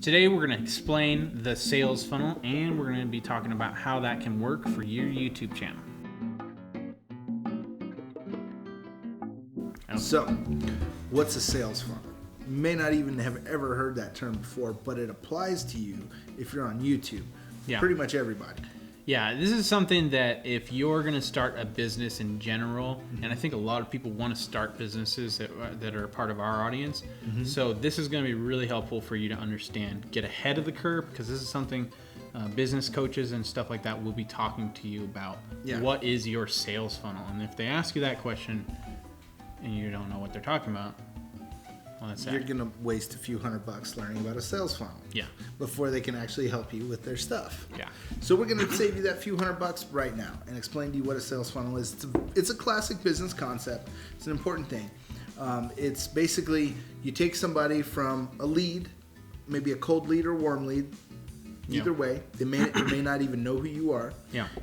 Today we're going to explain the sales funnel, and we're going to be talking about how that can work for your YouTube channel. So, what's a sales funnel? You may not even have ever heard that term before, but it applies to you if you're on YouTube. Yeah. Pretty much everybody. Yeah, this is something that if you're going to start a business in general, and I think a lot of people want to start businesses that are part of our audience, so this is going to be really helpful for you to understand. Get ahead of the curve, because this is something business coaches and stuff like that will be talking to you about. Yeah. What is your sales funnel? And if they ask you that question and you don't know what they're talking about, well, that's You're going to waste a few $100 learning about a sales funnel. Yeah. Before they can actually help you with their stuff. Yeah. So we're going to save you that few $100 right now and explain to you what a sales funnel is. It's a classic business concept. It's an important thing. It's basically you take somebody from a lead, maybe a cold lead or warm lead, either way, they may not even know who you are,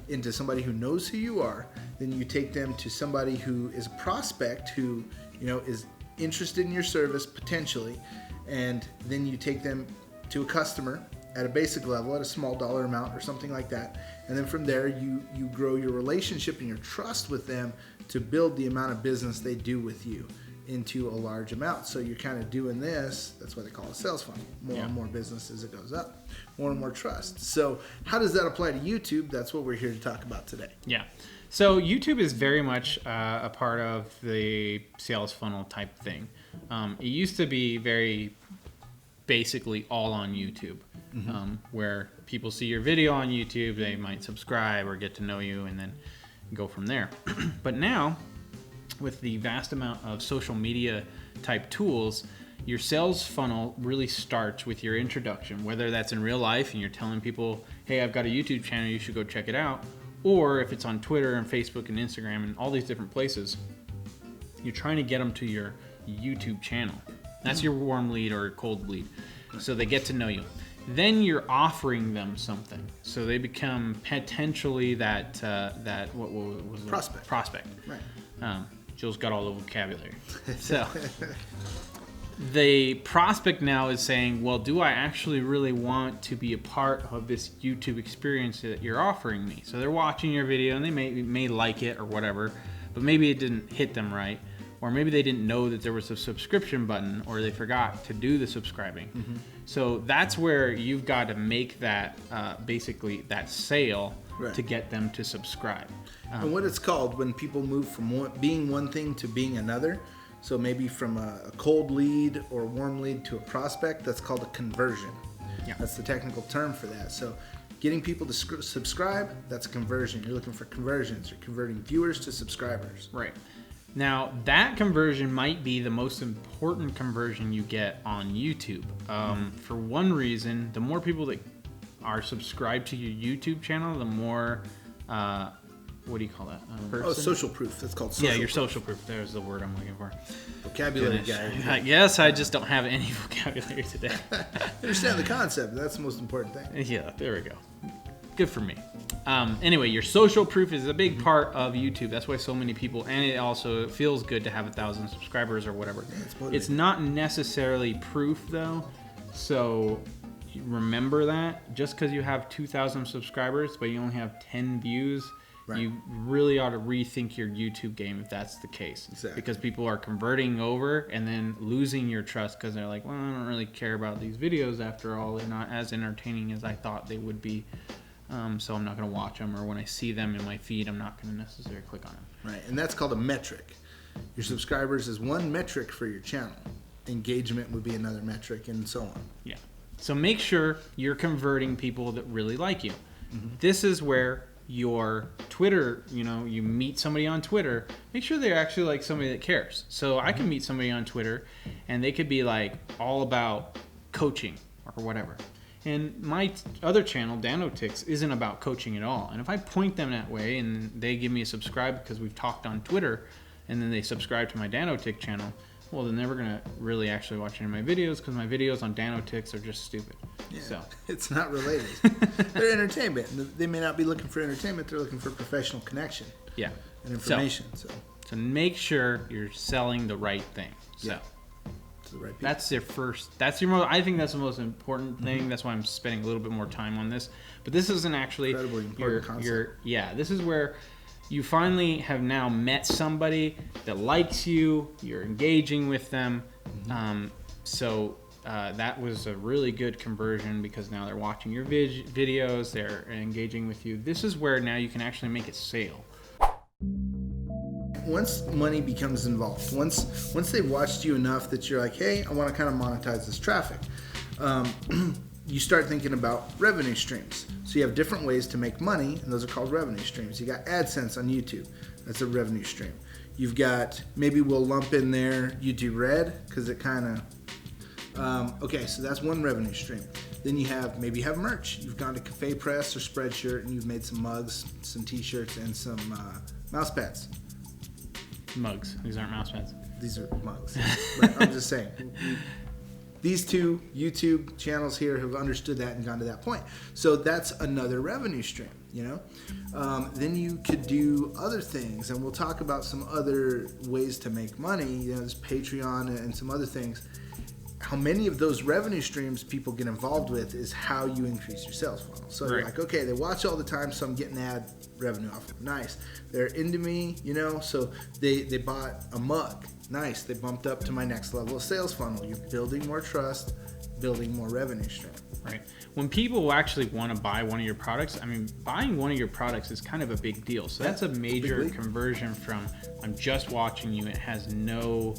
into somebody who knows who you are. Then you take them to somebody who is a prospect who, is interested in your service potentially, and then you take them to a customer at a basic level, at a small dollar amount or something like that, and then from there you grow your relationship and your trust with them to build the amount of business they do with you into a large amount. So you're kind of doing this, that's why they call it a sales funnel. More and more business as it goes up, more and more trust. So how does that apply to YouTube? That's what we're here to talk about today. Yeah. So YouTube is very much a part of the sales funnel type thing. It used to be very basically all on YouTube, where people see your video on YouTube, they might subscribe or get to know you and then go from there. But now, with the vast amount of social media type tools, your sales funnel really starts with your introduction, whether that's in real life and you're telling people, hey, I've got a YouTube channel, you should go check it out. Or if it's on Twitter and Facebook and Instagram and all these different places, you're trying to get them to your YouTube channel. That's your warm lead or cold lead. So they get to know you. Then you're offering them something. So they become potentially that what was Prospect. Prospect. Right. Jill's got all the vocabulary. So the prospect now is saying, well, do I actually really want to be a part of this YouTube experience that you're offering me? So they're watching your video and they may like it or whatever, but maybe it didn't hit them right, or maybe they didn't know that there was a subscription button, or they forgot to do the subscribing. So that's where you've got to make that basically that sale to get them to subscribe. And what it's called when people move from being one thing to being another, so maybe from a cold lead or a warm lead to a prospect, that's called a conversion. Yeah. That's the technical term for that. So getting people to subscribe, that's a conversion. You're looking for conversions. You're converting viewers to subscribers. Right. Now, that conversion might be the most important conversion you get on YouTube. For one reason, the more people that are subscribed to your YouTube channel, the more... what do you call that? Social proof. That's called social proof. Yeah, your proof. social proof. There's the word I'm looking for. Vocabulary guy. Yes, I just don't have any vocabulary today. Understand the concept. That's the most important thing. Yeah, there we go. Good for me. Anyway, your social proof is a big part of YouTube. That's why so many people, and it also feels good to have 1,000 subscribers or whatever. Yeah, it's not necessarily proof, though. So remember that. Just because you have 2,000 subscribers, but you only have 10 views, you really ought to rethink your YouTube game if that's the case. Exactly. Because people are converting over and then losing your trust because they're like, well, I don't really care about these videos after all. They're not as entertaining as I thought they would be. So I'm not going to watch them, or when I see them in my feed, I'm not going to necessarily click on them. Right, and that's called a metric. Your subscribers is one metric for your channel. Engagement would be another metric, and so on. Yeah. So make sure you're converting people that really like you. This is where your Twitter, you meet somebody on Twitter, make sure they're actually like somebody that cares. So I can meet somebody on Twitter and they could be like all about coaching or whatever. And my other channel, Danotix, isn't about coaching at all. And if I point them that way and they give me a subscribe because we've talked on Twitter, and then they subscribe to my Danotix channel, well, then they're never going to really actually watch any of my videos, because my videos on Danotix are just stupid. Yeah, so it's not related. They're entertainment. They may not be looking for entertainment. They're looking for professional connection. Yeah. And information. So make sure you're selling the right thing. So to the right people. That's their first. That's your most. I think that's the most important thing. That's why I'm spending a little bit more time on this. But this isn't actually Incredibly important concept. Yeah, this is where you finally have now met somebody that likes you. You're engaging with them. So that was a really good conversion because now they're watching your videos. They're engaging with you. This is where now you can actually make a sale. Once money becomes involved, once they've watched you enough that you're like, hey, I want to kind of monetize this traffic, you start thinking about revenue streams. So you have different ways to make money, and those are called revenue streams. You got AdSense on YouTube. That's a revenue stream. You've got, maybe we'll lump in there YouTube Red, because it kind of, okay, so that's one revenue stream. Then you have, maybe you have merch. You've gone to Cafe Press or Spreadshirt, and you've made some mugs, some t-shirts, and some mouse pads. Mugs. These aren't mouse pads. These are mugs. But I'm just saying. These two YouTube channels here have understood that and gone to that point. So that's another revenue stream, you know? Then you could do other things, and we'll talk about some other ways to make money. You know, there's Patreon and some other things. How many of those revenue streams people get involved with is how you increase your sales funnel. So you're like, okay, they watch all the time, so I'm getting ad revenue off of them. Nice. They're into me, you know, so they bought a mug. Nice. They bumped up to my next level of sales funnel. You're building more trust, building more revenue stream. Right. When people actually want to buy one of your products, I mean, buying one of your products is kind of a big deal. So that's a major conversion from I'm just watching you. It has no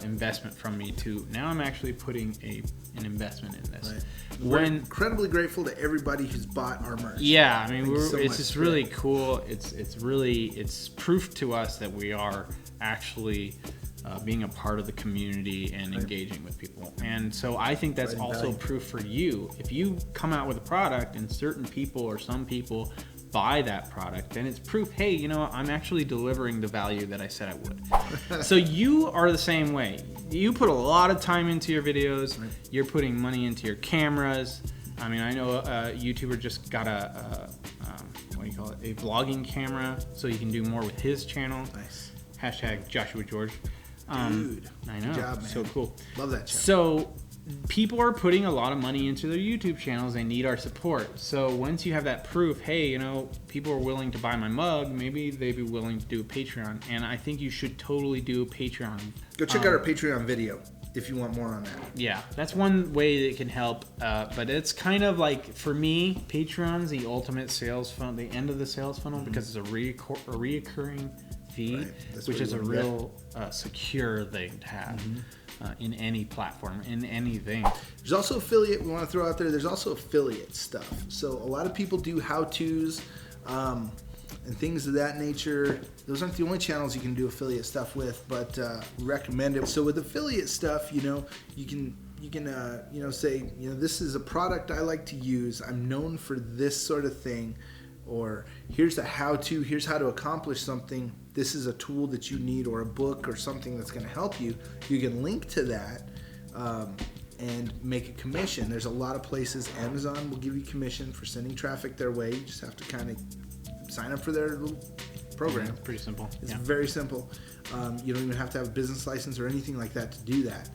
investment from me to now I'm actually putting an investment in this. Right. We're incredibly grateful to everybody who's bought our merch. Yeah, I mean, it's just really cool. It's proof to us that we are actually being a part of the community and engaging with people. And so I think that's also proof for you. If you come out with a product and certain people or some people buy that product, then it's proof, hey, you know, I'm actually delivering the value that I said I would. So you are the same way. You put a lot of time into your videos. Right. You're putting money into your cameras. I mean, I know a YouTuber just got a vlogging camera so he can do more with his channel. Nice. Hashtag Joshua George. Dude, I know. Good job, man. So cool. Love that channel. So people are putting a lot of money into their YouTube channels. They need our support. So once you have that proof, hey, you know, people are willing to buy my mug, maybe they'd be willing to do a Patreon. And I think you should totally do a Patreon. Go check out our Patreon video if you want more on that. Yeah, that's one way that it can help. But it's kind of like, for me, Patreon's the ultimate sales funnel, the end of the sales funnel, because it's a reoccurring fee, which is a real secure thing to have. In any platform, in anything. There's also affiliate, we want to throw out there, there's also affiliate stuff. So a lot of people do how-tos and things of that nature. Those aren't the only channels you can do affiliate stuff with, but recommend it. So with affiliate stuff, you know, you can you know, say, you know, this is a product I like to use. I'm known for this sort of thing. Or here's a how-to, here's how to accomplish something. This is a tool that you need, or a book or something that's going to help you. You can link to that and make a commission. There's a lot of places. Amazon will give you commission for sending traffic their way. You just have to kind of sign up for their little program. Yeah, pretty simple. It's very simple. You don't even have to have a business license or anything like that to do that.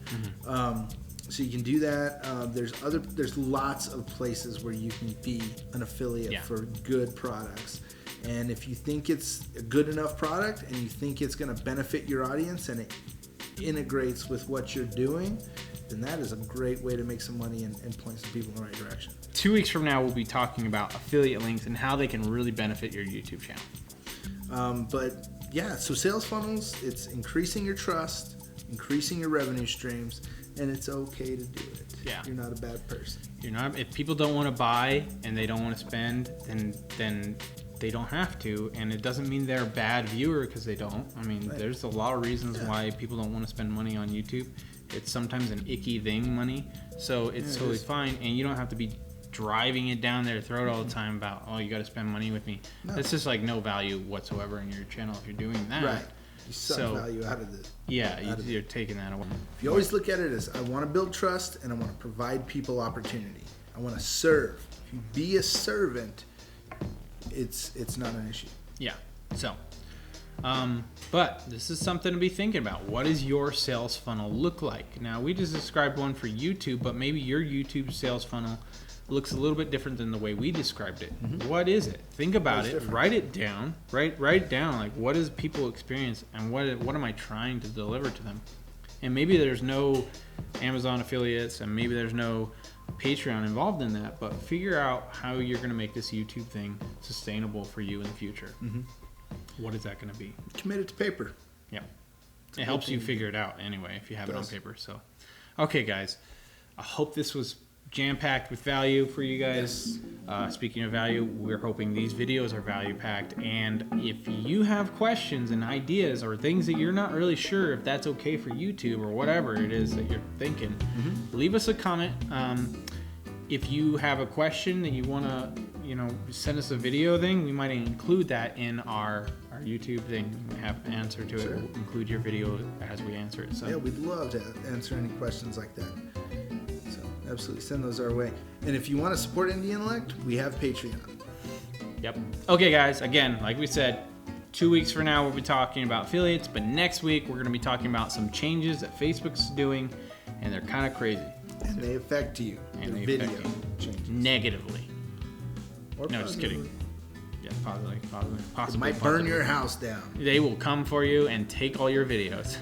So you can do that. There's lots of places where you can be an affiliate for good products. And if you think it's a good enough product and you think it's going to benefit your audience and it integrates with what you're doing, then that is a great way to make some money and point some people in the right direction. 2 weeks from now, we'll be talking about affiliate links and how they can really benefit your YouTube channel. But yeah, so sales funnels, it's increasing your trust, increasing your revenue streams, and it's okay to do it. Yeah. You're not a bad person. You're not. If people don't want to buy and they don't want to spend, then they don't have to, and it doesn't mean they're a bad viewer because they don't. I mean, there's a lot of reasons why people don't want to spend money on YouTube. It's sometimes an icky thing, money, so it's totally fine, and you don't have to be driving it down their throat all the time about, oh, you got to spend money with me. No. That's just like no value whatsoever in your channel if you're doing that. Right. You suck value out of it. Yeah, you're taking that away. If you always look at it as, I want to build trust and I want to provide people opportunity. I want to serve. If you be a servant, it's not an issue. Yeah. So But this is something to be thinking about. What does your sales funnel look like? Now, we just described one for YouTube, but maybe your YouTube sales funnel looks a little bit different than the way we described it. What is it? Think about it. Write it down. Write it down. Like, what does people experience, and what am I trying to deliver to them? And maybe there's no Amazon affiliates, and maybe there's no Patreon involved in that, but figure out how you're going to make this YouTube thing sustainable for you in the future. What is that going to be? Commit it to paper. Yeah. It helps you figure it out anyway if you have it on paper. So, okay, guys. I hope this was jam-packed with value for you guys. Speaking of value, we're hoping these videos are value-packed. And if you have questions and ideas or things that you're not really sure if that's okay for YouTube or whatever it is that you're thinking, leave us a comment. If you have a question that you want to, send us a video thing, we might include that in our YouTube thing. We have an answer to it. We'll include your video as we answer it. So yeah, we'd love to answer any questions like that. So absolutely, send those our way. And if you want to support Indie Intellect, we have Patreon. Yep. Okay, guys. Again, like we said, 2 weeks from now we'll be talking about affiliates, but next week we're going to be talking about some changes that Facebook's doing, and they're kind of crazy. And they affect you. And they video affect you changes. negatively. Or No, just kidding. Yeah, possibly. It might burn your house down. They will come for you and take all your videos.